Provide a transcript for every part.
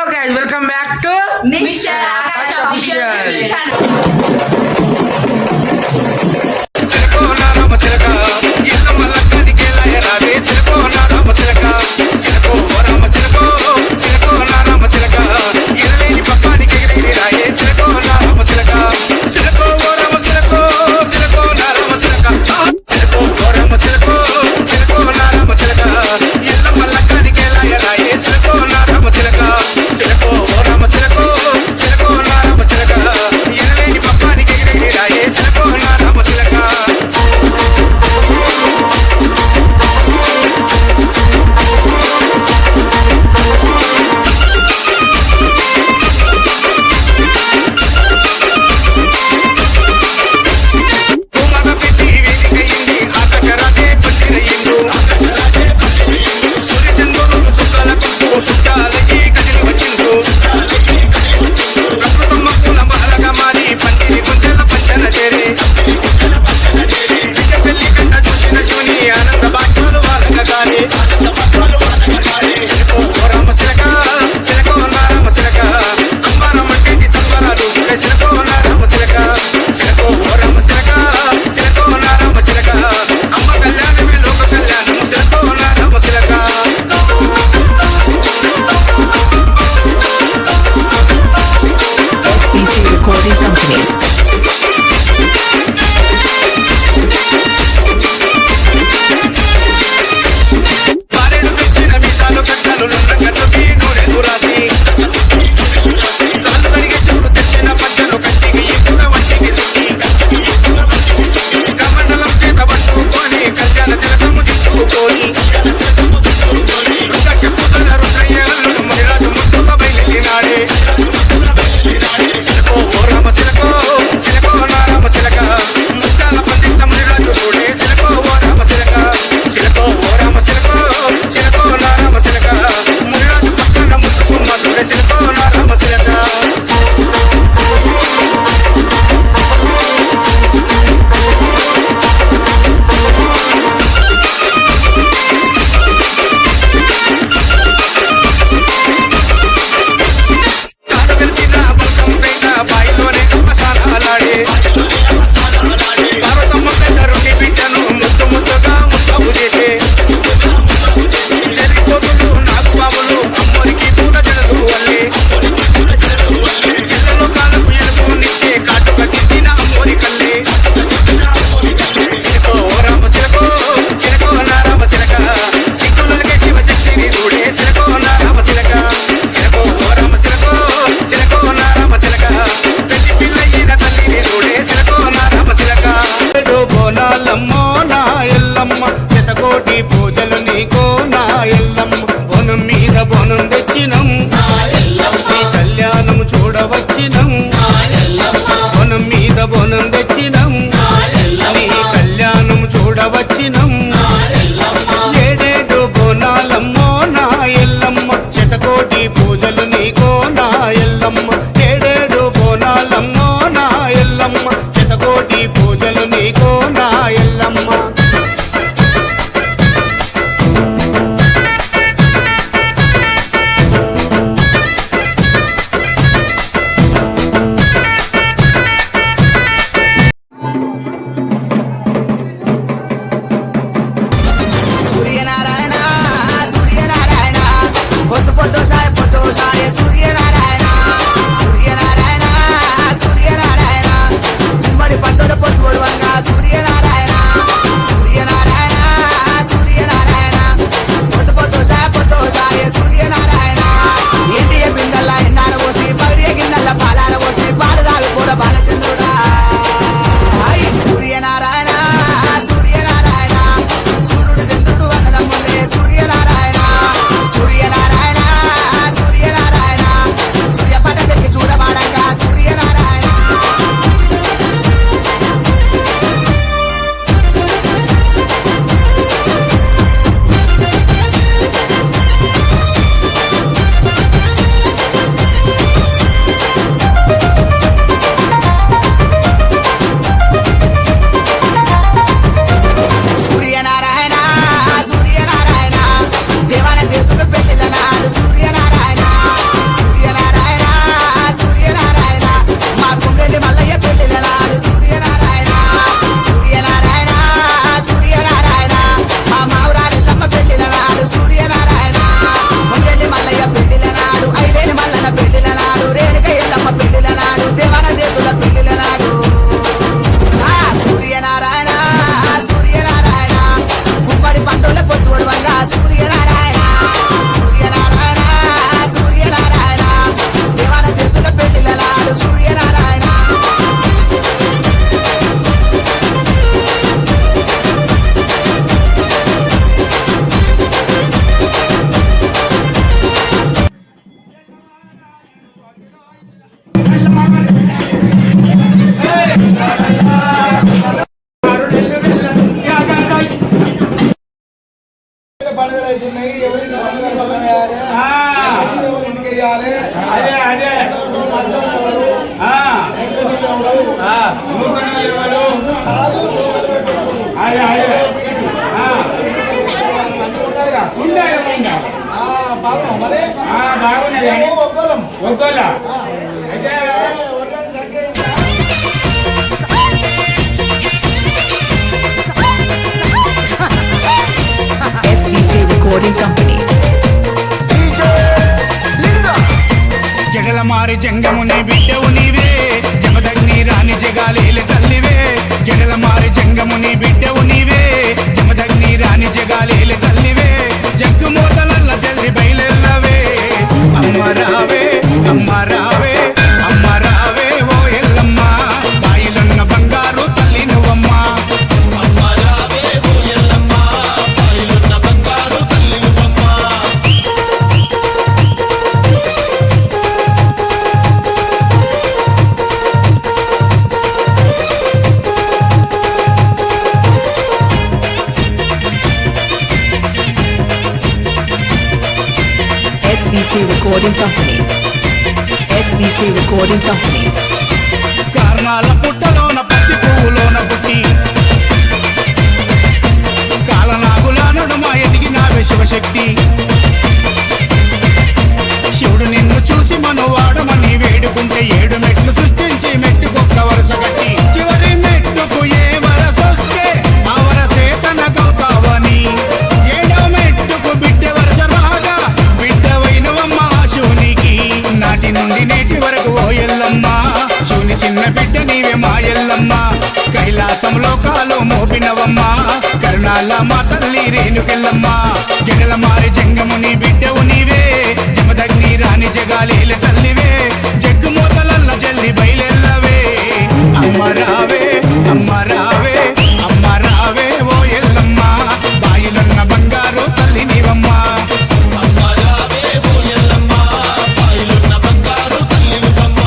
guys, welcome back to Mr. Akash Official Channel. Recording Company. పూజలు నీకో నా ఎల్లమ్మ బోనం మీద బోనం తెచ్చినం నీ కళ్యాణం చూడవచ్చినం బోనం మీద బోనం తెచ్చినం నీ కళ్యాణం చూడవచ్చినం ఏడేడు బోనాలమ్మో నా ఎల్లమ్మ శతకోటి పూజలు నీకో నా ఎల్లమ్మ ఏడేడు బోనాలమ్మో నా ఎల్లమ్మ శతకోటి పూజలు నీకో నా ఎల్లమ్మ పొద్దు సాయ సూర్యనారాయణ అదే అదే నూకన విలువలు అదే అదే బాగున్నది ఒక్కోలా అయితే SVC Recording Company. జగల మారి జంగముని బిడ్డవు నీవే జమదగ్ని రాణి జగాలేల తల్లివే జగల మారి జంగముని బిడ్డవు నీవే జమదగ్ని రాణి జగాలేల తల్లివే జగ్గు మోతలల్ల జల్ది బయలెల్లవే అమ్మ రావే అమ్మ రావే అమ్మ రావే ఓ ఎల్లమ్మ బాయిలున్న బంగారు తల్లి నువ్వమ్మా అమ్మ రావే ఓ ఎల్లమ్మ బాయిలున్న బంగారు తల్లి నువ్వమ్మా SVC Recording Company. SVC Recording Company. కారణాల పుట్టలోన పత్తి పువ్వులోన పుట్టి కాలనాగుల నడుమ ఎదిగినావే శివశక్తి శివుడు నిన్ను చూసి మనవాడమని వేడుకుంటే 7 మెట్లు సృష్టించి మెట్టుకొక్క వరుస కట్టి చివరి మెట్టుకు ఏ వరసొస్తే ఆ వరసే తనకవుతావని 7వ మెట్టుకు బిడ్డ వరస రాగా బిడ్డవైనవమ్మ శివునికి నాటి నుండి నేటి వరకు ఓ ఎల్లమ్మ శివుని చిన్న బిడ్డ నీవే మా ఎల్లమ్మ కైలాసంలో కాలు మోపినవమ్మ కరుణాల మా తల్లి రేణుకెల్లమ్మ జగల మారి జంగముని బిడ్డవు నీవే జమదగ్ని రాణి జగాలేల తల్లివే జగ్గు మోతలల్ల జల్ది బయలెల్లవే అమ్మ రావే అమ్మ రావే అమ్మ రావే ఓ ఎల్లమ్మ బాయిలున్న బంగారు తల్లి నీవమ్మ అమ్మ రావే ఓ ఎల్లమ్మ బాయిలున్న బంగారు తల్లి నువ్వమ్మ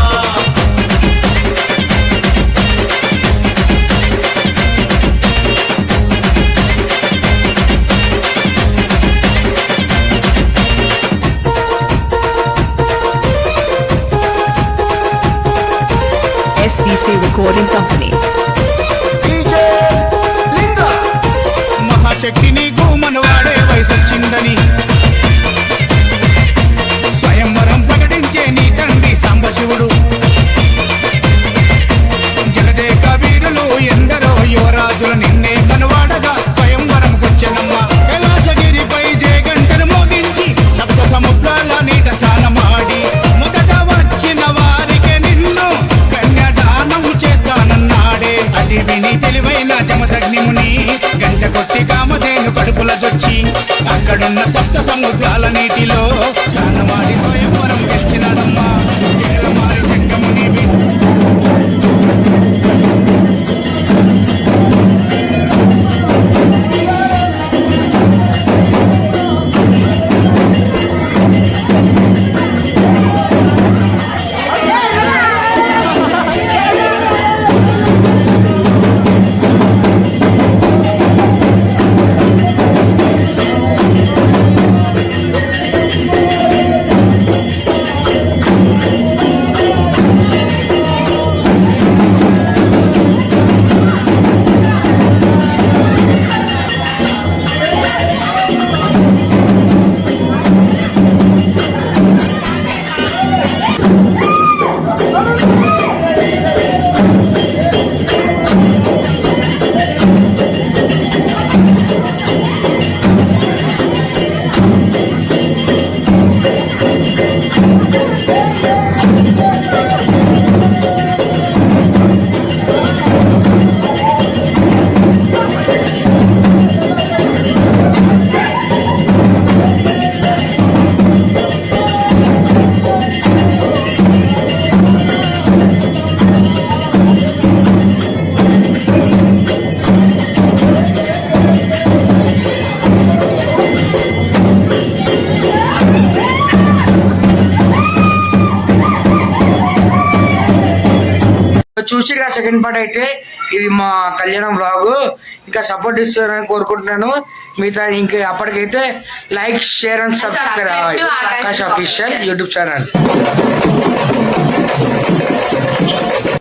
SVC Recording Company. మహాశక్తి నీకు మనవాడే వయసొచ్చిందని స్వయంవరం ప్రకటించే నీ తండ్రి సాంబశివుడు జలదేక వీరులు ఎందరో యువరాజుల నిన్నే మనవాడగా స్వయంవరంకొచ్చెనమ్మ కైలాసగిరిపై జయగంటను మోగించి సప్త సముద్రాల నీట స్నానమాడి మొదట వచ్చిన వారికి నిన్ను కన్యాదానం చేస్తానన్నాడే అది విని తెలివైన జమదగ్ని ముని గంట కొట్టి కామధేను కడుపుల జొచ్చి అక్కడున్న సప్త సముద్రాల నీటిలో స్నానమాడి స్వయంవరం గెలిచినాడమ్మా జగలమారి జంగముని చూసిగా సెకండ్ పార్ట్ అయితే ఇది మా కళ్యాణం బ్లాగ్. ఇంకా సపోర్ట్ ఇస్తారని కోరుకుంటున్నాను. మిగతా ఇంకా అప్పటికైతే like share and subscribe Akash official YouTube channel.